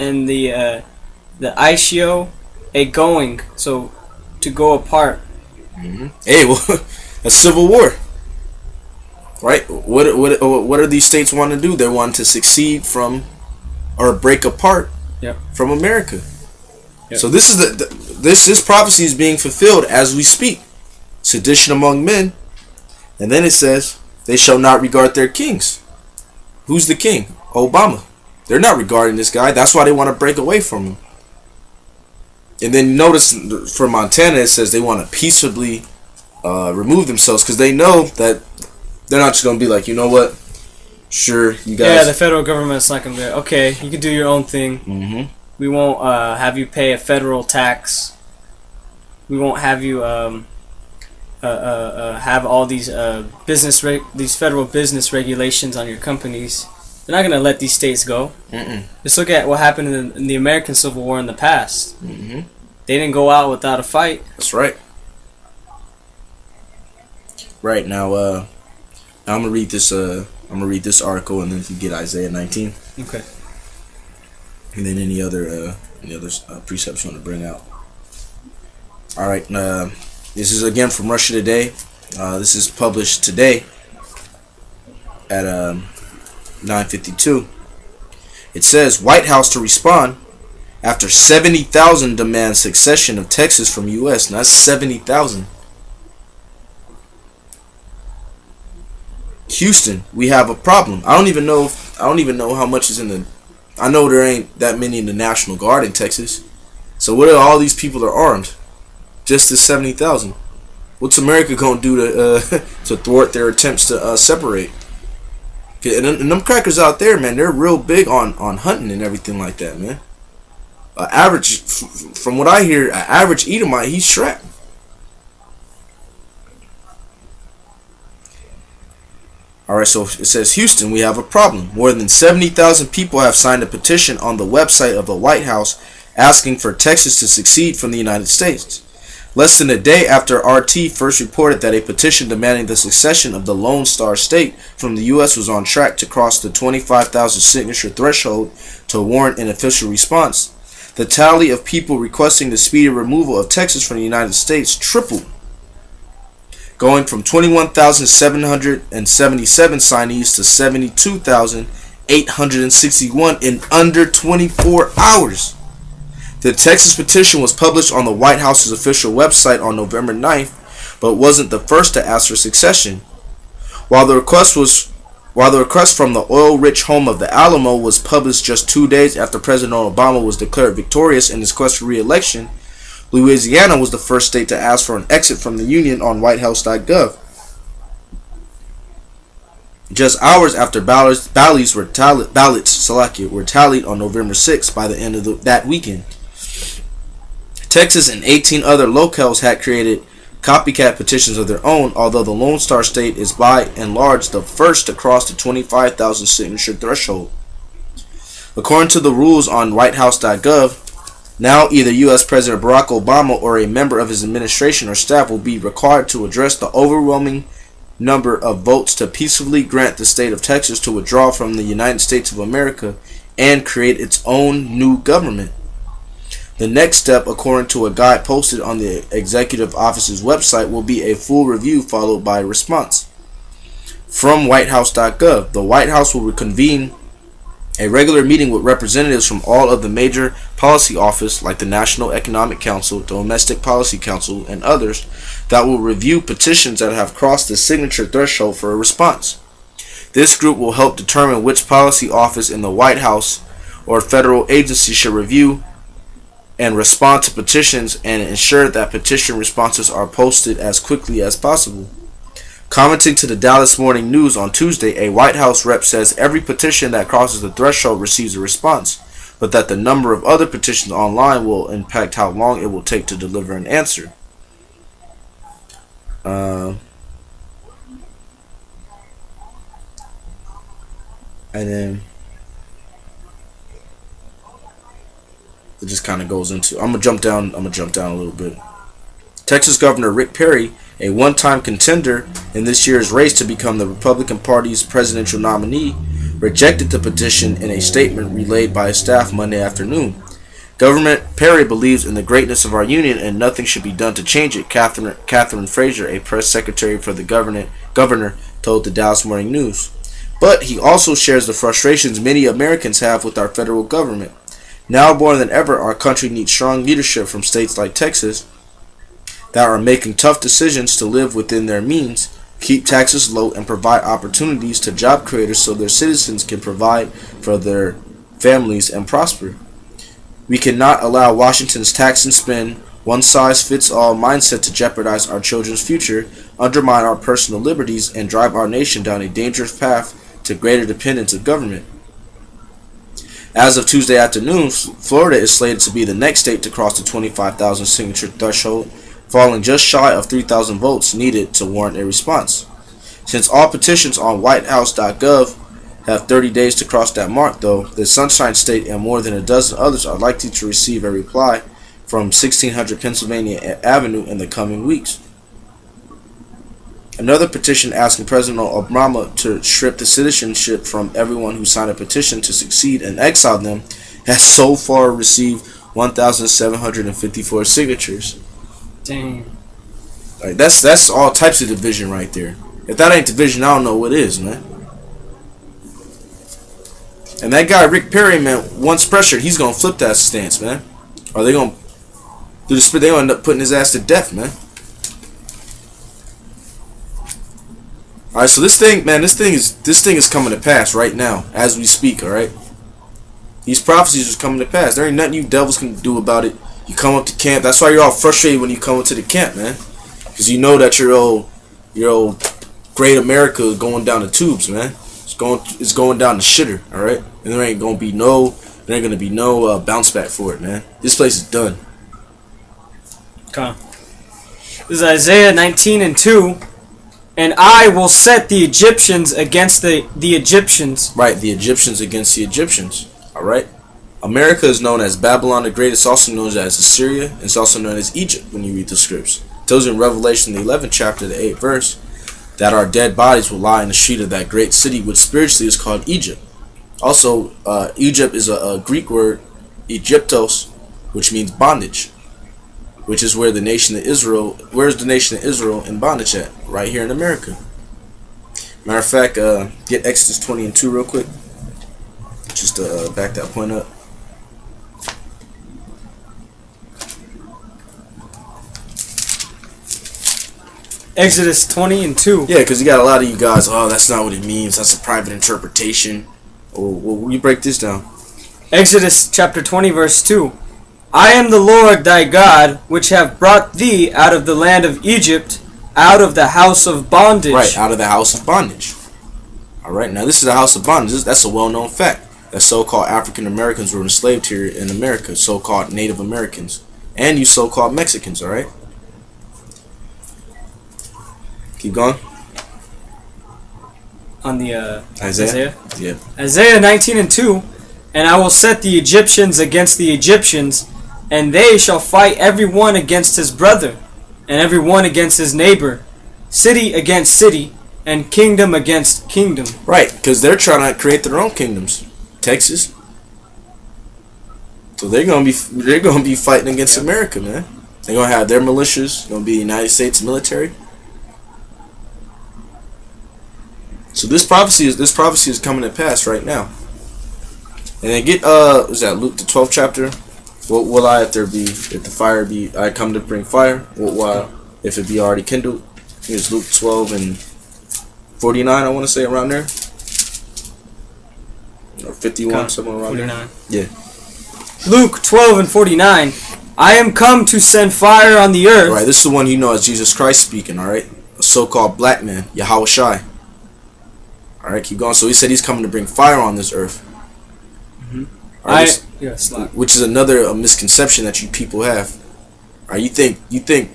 and the ICO a going, so to go apart. Hey, well, a civil war, right? What are these states want to do? They want to secede from or break apart Yep. from America. Yep. So this is this prophecy is being fulfilled as we speak. Sedition among men, and then it says they shall not regard their kings. Who's the king? Obama. They're not regarding this guy. That's why they want to break away from him. And then notice for Montana it says they want to peaceably remove themselves because they know that they're not just going to be like, you know what? Sure, you guys. Yeah, the federal government's not going to be like, okay, you can do your own thing. Mm-hmm. We won't have you pay a federal tax. We won't have you have all these these federal business regulations on your companies. They're not going to let these states go. Mm-mm. Just look at what happened in the American Civil War in the past. Mm-hmm. They didn't go out without a fight. That's right. Right now, I'm gonna read this. I'm gonna read this article, and then you get Isaiah 19. Okay. And then any other precepts you want to bring out. All right. This is again from Russia Today. This is published today at 9:52. It says White House to respond after 70,000 demand succession of Texas from U.S. And that's 70,000. Houston, we have a problem. I don't even know how much is in the. I know there ain't that many in the National Guard in Texas. So what if all these people are armed? Just to 70,000. What's America gonna do to to thwart their attempts to separate? And them crackers out there, man, they're real big on hunting and everything like that, man. Average, from what I hear, an average Edomite, he's strapped. Alright, so it says, Houston, we have a problem. More than 70,000 people have signed a petition on the website of the White House asking for Texas to secede from the United States. Less than a day after RT first reported that a petition demanding the secession of the Lone Star State from the U.S. was on track to cross the 25,000 signature threshold to warrant an official response, the tally of people requesting the speedy removal of Texas from the United States tripled, going from 21,777 signees to 72,861 in under 24 hours. The Texas petition was published on the White House's official website on November 9th, but wasn't the first to ask for succession. While the request from the oil-rich home of the Alamo was published just 2 days after President Obama was declared victorious in his quest for re-election, Louisiana was the first state to ask for an exit from the Union on whitehouse.gov. Just hours after ballots were tallied on November 6th by the end of that weekend. Texas and 18 other locales had created copycat petitions of their own, although the Lone Star State is by and large the first to cross the 25,000 signature threshold. According to the rules on whitehouse.gov, now either U.S. President Barack Obama or a member of his administration or staff will be required to address the overwhelming number of votes to peacefully grant the state of Texas to withdraw from the United States of America and create its own new government. The next step, according to a guide posted on the executive office's website, will be a full review followed by a response. From whitehouse.gov, the White House will reconvene a regular meeting with representatives from all of the major policy offices like the National Economic Council, Domestic Policy Council, and others that will review petitions that have crossed the signature threshold for a response. This group will help determine which policy office in the White House or federal agency should review and respond to petitions and ensure that petition responses are posted as quickly as possible. Commenting to the Dallas Morning News on Tuesday, a White House rep says every petition that crosses the threshold receives a response, but that the number of other petitions online will impact how long it will take to deliver an answer. And then it just kind of goes into. I'm gonna jump down a little bit. Texas Governor Rick Perry, a one-time contender in this year's race to become the Republican Party's presidential nominee, rejected the petition in a statement relayed by his staff Monday afternoon. Government Perry believes in the greatness of our union and nothing should be done to change it, Catherine Fraser, a press secretary for the governor, told the Dallas Morning News. But he also shares the frustrations many Americans have with our federal government. Now more than ever, our country needs strong leadership from states like Texas that are making tough decisions to live within their means, keep taxes low, and provide opportunities to job creators so their citizens can provide for their families and prosper. We cannot allow Washington's tax and spend, one-size-fits-all mindset to jeopardize our children's future, undermine our personal liberties, and drive our nation down a dangerous path to greater dependence of government. As of Tuesday afternoon, Florida is slated to be the next state to cross the 25,000 signature threshold, falling just shy of 3,000 votes needed to warrant a response. Since all petitions on whitehouse.gov have 30 days to cross that mark, though, the Sunshine State and more than a dozen others are likely to receive a reply from 1600 Pennsylvania Avenue in the coming weeks. Another petition asking President Obama to strip the citizenship from everyone who signed a petition to succeed and exile them has so far received 1,754 signatures. Dang. Like that's all types of division right there. If that ain't division, I don't know what is, man. And that guy Rick Perry, man, once pressured, he's gonna flip that stance, man. Or they gonna do the spit. They gonna end up putting his ass to death, man. All right, so this thing is coming to pass right now as we speak. All right, these prophecies are coming to pass. There ain't nothing you devils can do about it. You come up to camp. That's why you're all frustrated when you come up to the camp, man, because you know that your old great America is going down the tubes, man. It's going down the shitter. All right, and there ain't gonna be no bounce back for it, man. This place is done. Okay. This is Isaiah 19:2. And I will set the Egyptians against the Egyptians. Right, the Egyptians against the Egyptians. All right. America is known as Babylon the Great. It's also known as Assyria. It's also known as Egypt when you read the scripts. It tells you in Revelation, the 11th chapter, the 8th verse, that our dead bodies will lie in the street of that great city, which spiritually is called Egypt. Also, Egypt is a Greek word, Egyptos, which means bondage, which is where the nation of Israel, where's the nation of Israel in bondage at? Right here in America. Matter of fact, get Exodus 20:2 real quick, just to back that point up. Exodus 20:2. Yeah, because you got a lot of you guys, oh, that's not what it means. That's a private interpretation. Well, you break this down. Exodus chapter 20, verse 2. I am the Lord thy God, which have brought thee out of the land of Egypt, out of the house of bondage. Right, out of the house of bondage. All right, now this is the house of bondage. That's a well-known fact. That so-called African Americans were enslaved here in America, so-called Native Americans, and you so-called Mexicans. All right. Keep going. On the Isaiah. Yeah. Isaiah 19:2. And I will set the Egyptians against the Egyptians, and they shall fight every one against his brother, and every one against his neighbor, city against city, and kingdom against kingdom. Right, because they're trying to create their own kingdoms. Texas. So they're gonna be fighting against America, man. They're gonna have their militias. Gonna be the United States military. So this prophecy is coming to pass right now. And then get was that Luke the 12th chapter? What will I if the fire be? I come to bring fire. What will if it be already kindled? It's Luke 12 and 49. I want to say around there, or 51, somewhere around 49. there. Yeah. Luke 12 and 49. I am come to send fire on the earth. Right. This is the one you know as Jesus Christ speaking. All right. A so-called black man, Yahweh Shai. All right. Keep going. So he said he's coming to bring fire on this earth. Which is another misconception that you people have. You think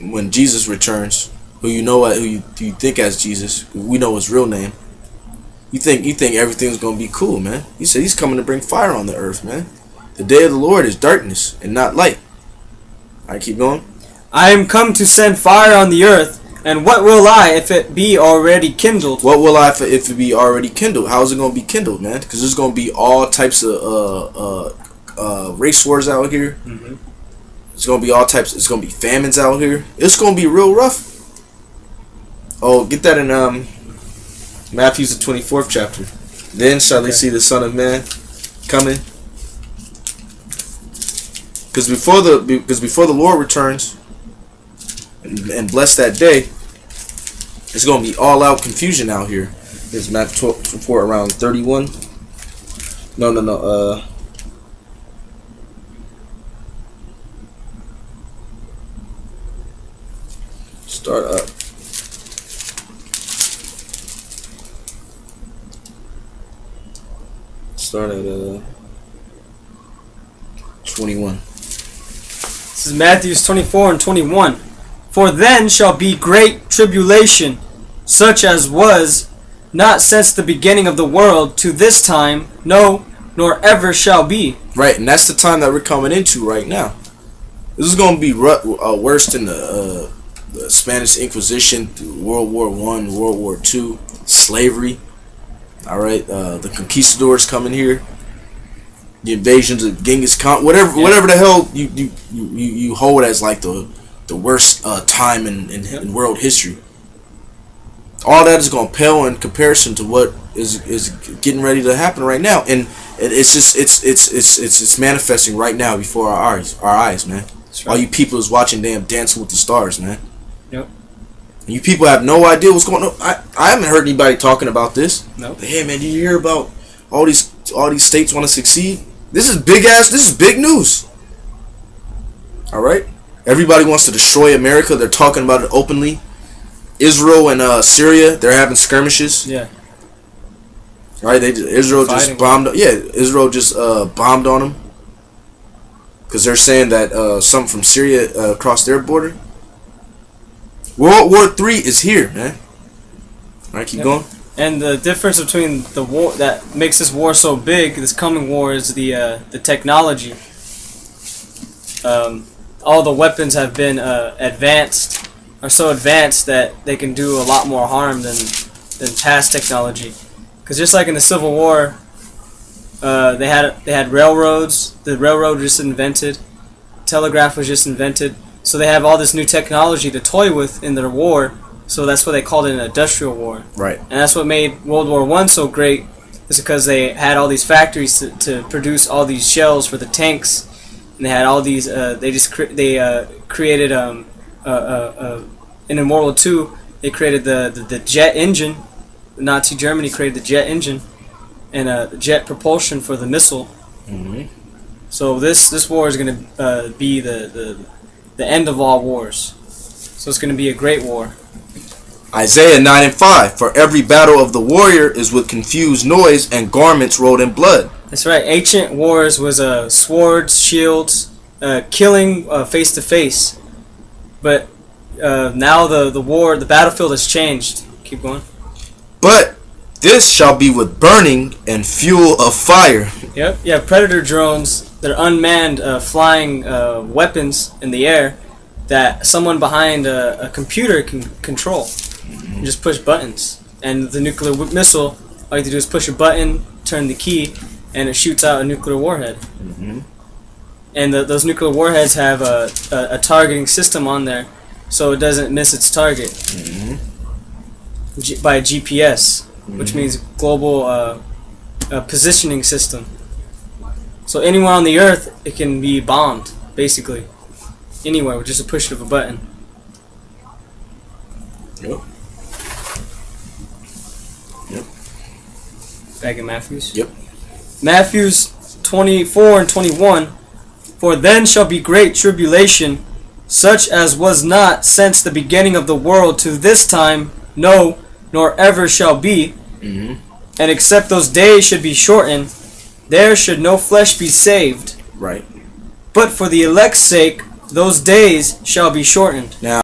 when Jesus returns, who you think as Jesus, we know his real name. You think everything's gonna be cool, man. He said he's coming to bring fire on the earth, man. The day of the Lord is darkness and not light. All right, keep going. I am come to send fire on the earth, And what will I if it be already kindled? What will I if it be already kindled? How is it going to be kindled, man? Because there's going to be all types of race wars out here. Mm-hmm. It's going to be all types. It's going to be famines out here. It's going to be real rough. Oh, get that in Matthew's the 24th chapter. Then shall they see the Son of Man coming. Because before the Lord returns and bless that day, it's going to be all out confusion out here. There's Matthew 24 around 31. No. Start up. Start at 21. This is Matthew 24 and 21. For then shall be great tribulation, such as was not since the beginning of the world to this time, no, nor ever shall be. Right, and that's the time that we're coming into right now. This is going to be worse than the Spanish Inquisition, World War I, World War II, slavery. All right, the conquistadors coming here, the invasions of Genghis Khan, whatever the hell you hold as like the worst time in world history. All that is going to pale in comparison to what is getting ready to happen right now, and it's just it's manifesting right now before our eyes, man. Right. All you people is watching damn Dancing with the Stars, man. Yep. And you people have no idea what's going on. I haven't heard anybody talking about this. No. Hey man, do you hear about all these states want to succeed? This is big news. All right. Everybody wants to destroy America. They're talking about it openly. Israel and Syria, they're having skirmishes. Yeah. Right. Israel just bombed. Yeah, Israel just bombed on them because they're saying that something from Syria crossed their border. World War III is here, man. All right, keep going. And the difference between the war that makes this war so big, this coming war, is the technology. All the weapons have been advanced, are so advanced that they can do a lot more harm than past technology. Because just like in the Civil War, they had railroads. The railroad was just invented. Telegraph was just invented. So they have all this new technology to toy with in their war. So that's why they called it an industrial war. Right. And that's what made World War I so great, is because they had all these factories to produce all these shells for the tanks, and they had all these. Created and in World War II they created the jet engine. Nazi Germany created the jet engine and jet propulsion for the missile. Mm-hmm. So this war is going to be the end of all wars. So it's going to be a great war. Isaiah 9 and 5. For every battle of the warrior is with confused noise and garments rolled in blood. That's right. Ancient wars was swords, shields, killing face to face. But now the battlefield has changed. Keep going. But this shall be with burning and fuel of fire. Yep. Yeah. Predator drones. They're unmanned flying weapons in the air that someone behind a computer can control. And just push buttons. And the nuclear missile, all you have to do is push a button, turn the key, and it shoots out a nuclear warhead. Mm-hmm. And those nuclear warheads have a targeting system on there, so it doesn't miss its target. Mm-hmm. By GPS, which means global positioning system. So anywhere on the Earth, it can be bombed, basically. Anywhere with just a push of a button. Yep. Back in Matthews? Yep. Matthews 24 and 21. For then shall be great tribulation, such as was not since the beginning of the world to this time, no, nor ever shall be. Mm-hmm. And except those days should be shortened, there should no flesh be saved. Right. But for the elect's sake, those days shall be shortened. Now,